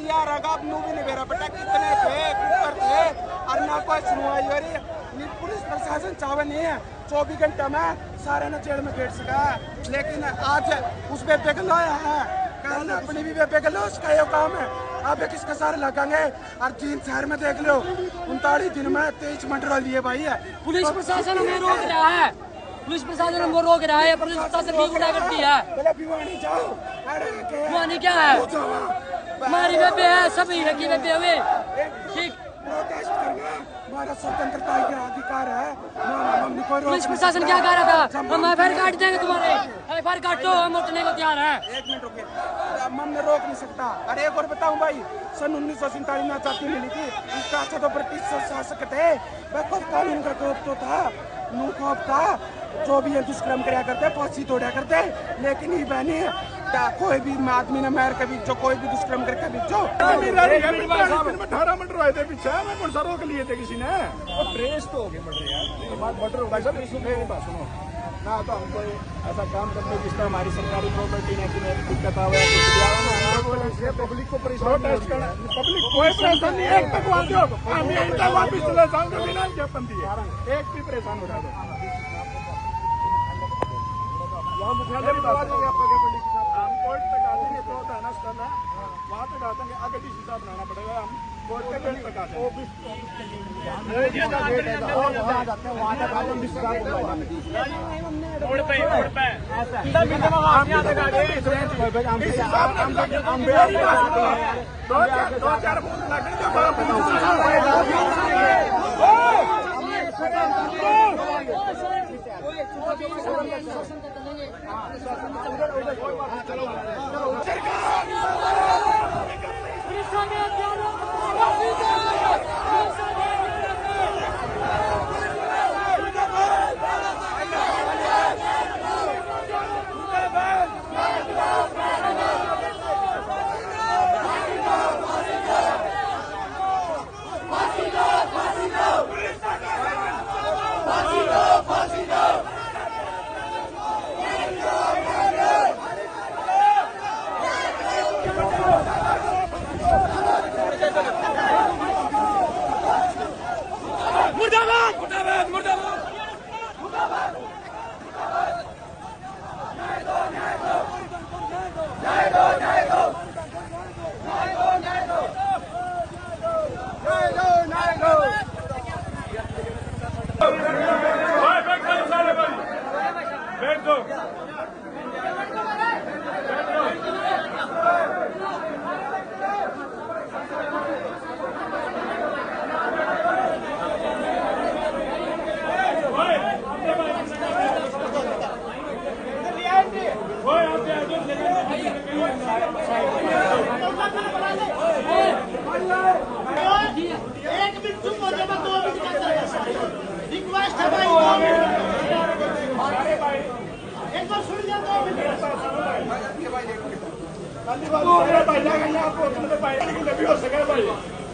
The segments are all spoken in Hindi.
दिया रगा नू भी नहीं मेरा बेटा कितने थे ऊपर थे और ना कोई सुनवाई हो रही पुलिस प्रशासन चावे नहीं है 24 घंटे में सारे ना जेल में गेट सका लेकिन आज उस बेबे का लाया है कल अपनी भी बेबे का लो उसका ये काम है आप किसका सारे लगाएंगे और 3 शहर में देख लो 39 दिन में 23 मंडरा लिए भाई है पुलिस प्रशासन हमें रोक रहा है पुलिस प्रशासन हमको रोक रहा है पुलिस प्रशासन की गुंडा करती है भिवानी जाओ भिवानी क्या है हमारी बेबे है सभी की बेबे हमें ठीक प्रोटेस्ट करना हमारा स्वतंत्रता का अधिकार है पुलिस प्रशासन क्या कह रहा था हम एफआईआर काट देंगे तुम्हारे एफआईआर काट दो हम उठने को तैयार है 1 मिनट रुकिए हम ने रोक नहीं सकता अरे एक और बताऊं भाई सन 1947 में आजादी मिली थी इसका अच्छा तो ब्रिटिश शासक थे वह कानून का खौफ तो था नू खौफ था जो भी ये दुष्कर्म कराया करते फांसी तोड़ा करते लेकिन ये बहनी कोई भी आदमी ने मार के बीचो कोई भी दुष्कर्म करके बीचो 18 मिनट रहे थे पीछे मैं कौन सा रोक लिए थे किसी ने प्रेस तो हो गए मर्डर यार मर्डर होगा सर इसको मेरी बात सुनो ना तो हमको ऐसा काम करने जिस तरह हमारी सरकारी प्रॉपर्टी ने दिक्कत आवे पब्लिक को परेशान पब्लिक कोई परेशान नहीं एक तक वापस चले जाऊंगे बिना क्या बंदी है एक भी परेशान हो रहा है मुख्यालय भी बात आपका हम कोर्ट तक आते हैं तो धरना करना वहाँ तक आते हैं आगे डीसी साहब बनाना पड़ेगा हम कोर्ट के गेट तक आते हैं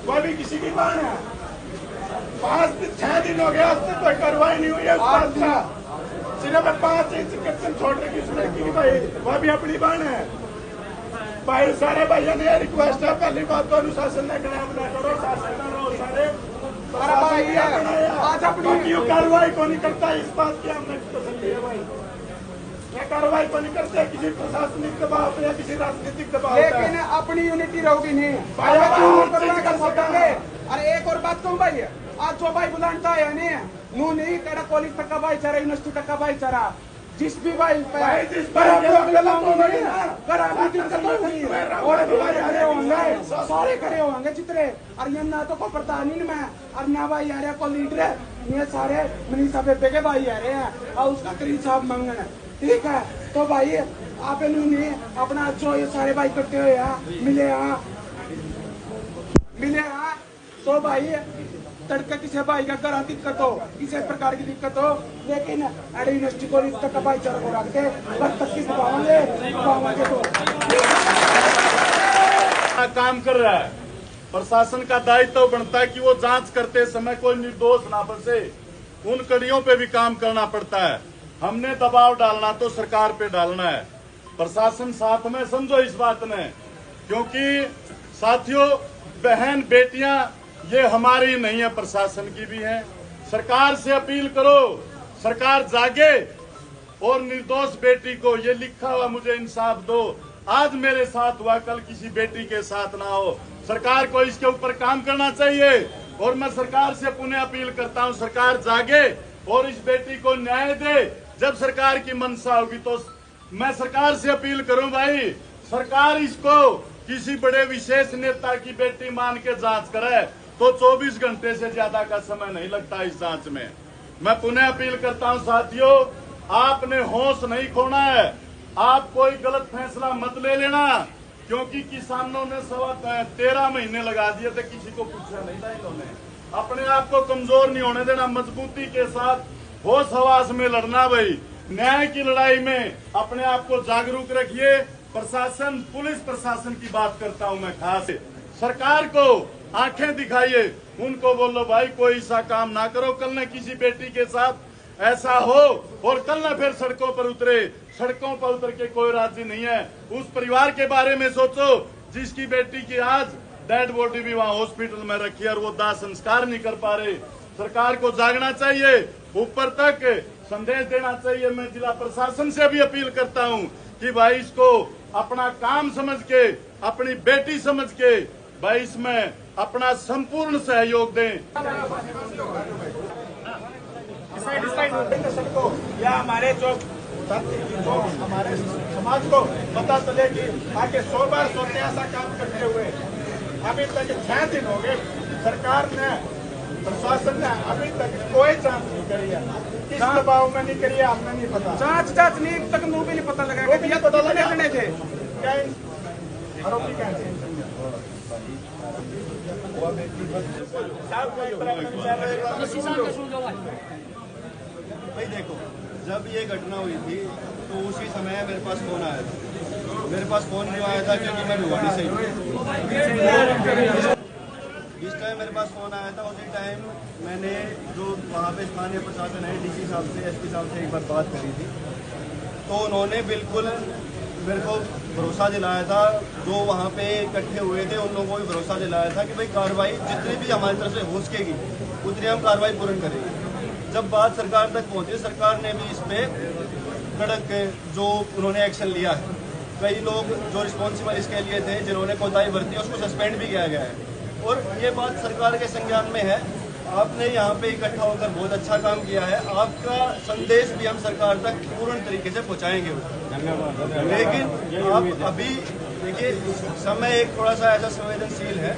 कोई भी किसी की बात है 5-6 दिन हो गया आज तक कोई कार्रवाई नहीं हुई है सिर्फ 5 इंच कच्चन छोड़ रही किस लड़की की भाई वह भी अपनी बहन है भाई सारे भाइयों ने रिक्वेस्ट है पहली बात तो अनुशासन ने करो शासन आज अपनी क्यों कार्रवाई को नहीं करता इस बात की हमने तसल्ली है भाई ये कार्रवाई को नहीं करते किसी प्रशासनिक दबाव पे या किसी राजनीतिक दबाव लेकिन अपनी यूनिटी रहोगी नहीं कर सकेंगे अरे एक और बात कहूँ भाई आज जो भाई बुलाता है नहीं नू नहीं कड़ा कॉलेज तक का भाईचारा यूनिवर्सिटी तक का भाईचारा जिस भी भाई सारे खड़े होंगे जितने और ये ना तो को प्रधानी में और ना भाई यार को लीडर ये सारे मनीषा बेबे के भाई आ रहे हैं और उसका करीब साहब मंगन ठीक है तो भाई आप इन्होंने अपना जो ये सारे भाई करते हुए मिले तो भाई तड़का किसी भाई का घर दिक्कत हो किसी प्रकार की दिक्कत हो लेकिन अरे यूनिवर्सिटी को इस तक भाईचारा को रख के बस तक की दबावेंगे तो काम कर रहा है प्रशासन का दायित्व बनता है कि वो जांच करते समय कोई निर्दोष ना फंसे उन कड़ियों पे भी काम करना पड़ता है हमने दबाव डालना तो सरकार पे डालना है प्रशासन साथ में समझो इस बात में क्योंकि साथियों, बहन बेटियां ये हमारी नहीं है, प्रशासन की भी है। सरकार से अपील करो, सरकार जागे और निर्दोष बेटी को ये लिखा हुआ मुझे इंसाफ दो। आज मेरे साथ हुआ, कल किसी बेटी के साथ ना हो। सरकार को इसके ऊपर काम करना चाहिए और मैं सरकार से पुनः अपील करता हूं, सरकार जागे और इस बेटी को न्याय दे। जब सरकार की मंशा होगी तो मैं सरकार से अपील करूं, भाई सरकार इसको किसी बड़े विशेष नेता की बेटी मान के जांच करे तो 24 घंटे से ज्यादा का समय नहीं लगता इस जांच में। मैं पुनः अपील करता हूं साथियों, आपने होश नहीं खोना है, आप कोई गलत फैसला मत ले लेना, क्योंकि किसानों ने 13 महीने लगा दिए थे, किसी को पूछा नहीं था इन्होंने। अपने आप को कमजोर नहीं होने देना, मजबूती के साथ होश हवास में लड़ना। भाई न्याय की लड़ाई में अपने आप को जागरूक रखिए। प्रशासन, पुलिस प्रशासन की बात करता हूं मैं खास, सरकार को आंखें दिखाइए, उनको बोलो भाई कोई ऐसा काम ना करो, कल न किसी बेटी के साथ ऐसा हो और कल न फिर सड़कों पर उतरे। सड़कों पर उतर के कोई राजी नहीं है। उस परिवार के बारे में सोचो जिसकी बेटी की आज डेड बॉडी भी वहां हॉस्पिटल में रखी है और वो दाह संस्कार नहीं कर पा रहे। सरकार को जागना चाहिए, ऊपर तक संदेश देना चाहिए। मैं जिला प्रशासन से भी अपील करता हूं कि भाई इसको अपना काम समझ के, अपनी बेटी समझ के भाई इसमें अपना संपूर्ण सहयोग दें। या हमारे जो हमारे समाज को पता चले कि आगे 100 बार सोचते ऐसा काम करते हुए अभी तक 6 दिन हो गए, सरकार ने, प्रशासन ने अभी तक कोई जांच नहीं करी है। किस दबाव में नहीं करी है हमें नहीं पता। जांच नहीं तक नो भी नहीं पता लगा कि ये पता कितने लगा जने थे, क्या आरोपी क्या थे। भाई देखो, जब ये घटना हुई थी तो उसी समय मेरे पास फोन आया था। मेरे पास फोन क्यों आया था? क्योंकि मैं भिवाड़ी से हूँ। जिस टाइम मेरे पास फोन आया था उसी टाइम मैंने जो वहाँ पे स्थानीय प्रशासन है, डीसी साहब से, एसपी साहब से एक बार बात करी थी, तो उन्होंने बिल्कुल मेरे को भरोसा दिलाया था। जो वहाँ पे इकट्ठे हुए थे उन लोगों को भी भरोसा दिलाया था कि भाई कार्रवाई जितनी भी हमारी तरफ से हो सकेगी उतनी हम कार्रवाई पूर्ण करेंगे। जब बात सरकार तक पहुंची, सरकार ने भी इस पे कड़क जो उन्होंने एक्शन लिया है। कई लोग जो रिस्पॉन्सिबल इसके लिए थे, जिन्होंने कोताही बरती, उसको सस्पेंड भी किया गया है। और ये बात सरकार के संज्ञान में है। आपने यहाँ पे इकट्ठा होकर बहुत अच्छा काम किया है। आपका संदेश भी हम सरकार तक पूर्ण तरीके से पहुँचाएंगे। लेकिन आप अभी देखिए, समय एक थोड़ा सा ऐसा संवेदनशील है,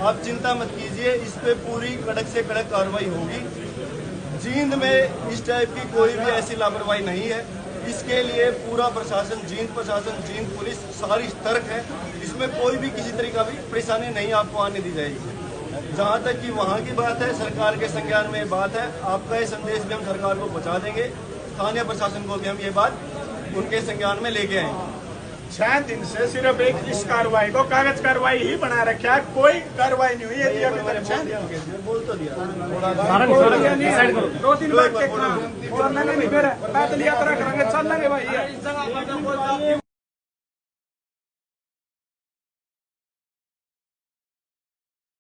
आप चिंता मत कीजिए, इस पे पूरी कड़क से कड़क कार्रवाई होगी। जींद में इस टाइप की कोई भी ऐसी लापरवाही नहीं है। इसके लिए पूरा प्रशासन, जींद प्रशासन, जींद पुलिस सारी सतर्क है। इसमें कोई भी किसी तरीका भी परेशानी नहीं आपको आने दी जाएगी। जहाँ तक कि वहाँ की बात है, सरकार के संज्ञान में बात है, आपका ये संदेश भी हम सरकार को पहुँचा देंगे। स्थानीय प्रशासन को भी हम ये बात उनके संज्ञान में लेके आएंगे। 6 दिन से सिर्फ एक इस कार्रवाई को कागज कार्रवाई ही बना रखा है, कोई कार्रवाई नहीं हुई है। बोल तो दिया 2 दिन बाद चलने नहीं, फिर पैदल यात्रा करेंगे, चल लेंगे भाई।